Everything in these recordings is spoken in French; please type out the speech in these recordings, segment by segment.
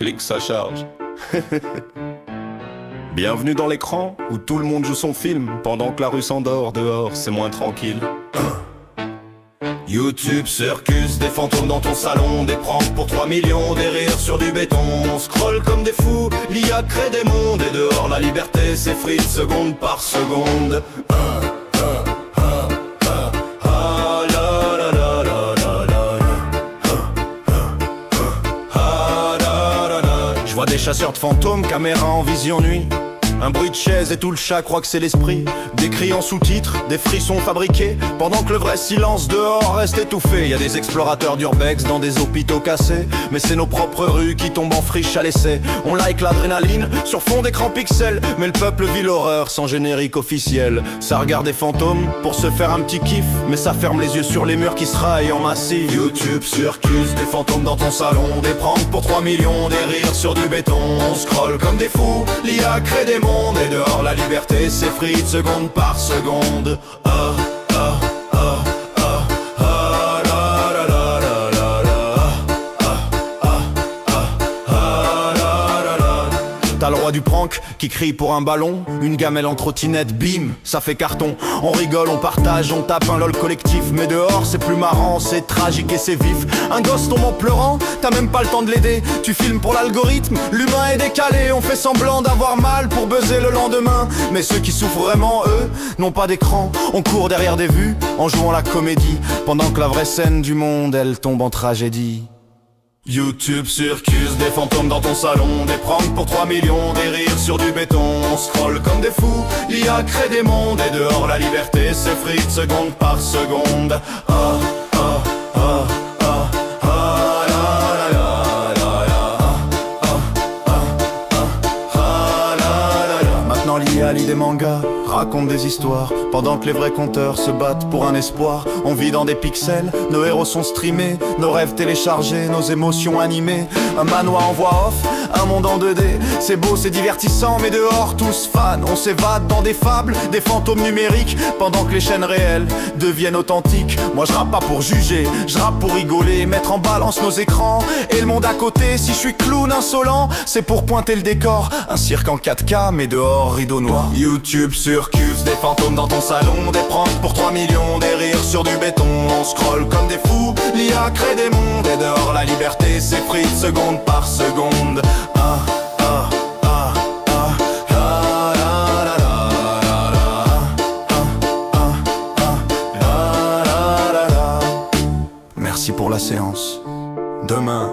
clique, ça charge. Bienvenue dans l'écran où tout le monde joue son film pendant que la rue s'endort. Dehors, c'est moins tranquille. YouTube Circus, des fantômes dans ton salon, des pranks pour 3 millions, des rires sur du béton. On scrolle comme des fous, l'IA crée des mondes, et dehors la liberté s'effrite seconde par seconde. Je vois des chasseurs de fantômes, caméra en vision nuit. Un bruit de chaise et tout le chat croit que c'est l'esprit. Des cris en sous-titres, des frissons fabriqués, pendant que le vrai silence dehors reste étouffé. Y a des explorateurs d'urbex dans des hôpitaux cassés, mais c'est nos propres rues qui tombent en friche à l'essai. On like l'adrénaline sur fond d'écran pixel, mais le peuple vit l'horreur sans générique officiel. Ça regarde des fantômes pour se faire un petit kiff, mais ça ferme les yeux sur les murs qui se raillent en massif. YouTube Circus, des fantômes dans ton salon, des pranks pour 3 millions, des rires sur du béton. On scrolle comme des fous, l'IA crée des mondes, et dehors la liberté s'effrite seconde par seconde. T'as le roi du prank qui crie pour un ballon, une gamelle en trottinette, bim, ça fait carton. On rigole, on partage, on tape un lol collectif, mais dehors c'est plus marrant, c'est tragique et c'est vif. Un gosse tombe en pleurant, t'as même pas le temps de l'aider. Tu filmes pour l'algorithme, l'humain est décalé. On fait semblant d'avoir mal pour buzzer le lendemain, mais ceux qui souffrent vraiment, eux, n'ont pas d'écran. On court derrière des vues, en jouant la comédie, pendant que la vraie scène du monde, elle tombe en tragédie. YouTube Circus, des fantômes dans ton salon, des pranks pour 3 millions, des rires sur du béton. On scrolle comme des fous, l'IA crée des mondes, et dehors la liberté s'effrite seconde par seconde. Maintenant l'IA lit des mangas, raconte des histoires, pendant que les vrais conteurs se battent pour un espoir. On vit dans des pixels, nos héros sont streamés, nos rêves téléchargés, nos émotions animées. Un manoir en voix off, un monde en 2D. C'est beau, c'est divertissant, mais dehors tous fans. On s'évade dans des fables, des fantômes numériques, pendant que les chaînes réelles deviennent authentiques. Moi je rappe pas pour juger, je rappe pour rigoler, mettre en balance nos écrans et le monde à côté. Si je suis clown insolent, c'est pour pointer le décor. Un cirque en 4K, mais dehors rideau noir. YouTube Circus, des fantômes dans ton salon, des pranks pour 3 millions, des rires sur du béton. On scrolle comme des fous, l'IA crée des mondes, et dehors la liberté s'effrite seconde par seconde. Merci pour la séance. Demain,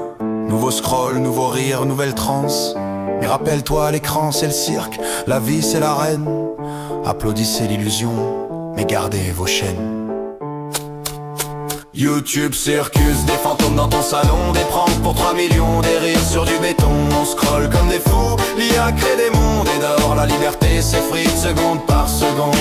nouveau scroll, nouveau rire, nouvelle transe. Mais rappelle-toi, à l'écran c'est le cirque, la vie c'est l'arène. Applaudissez l'illusion, mais gardez vos chaînes. YouTube Circus, des fantômes dans ton salon, des pranks pour 3 millions, des rires sur du béton. On scrolle comme des fous, l'IA crée des mondes, et dehors la liberté s'effrite seconde par seconde.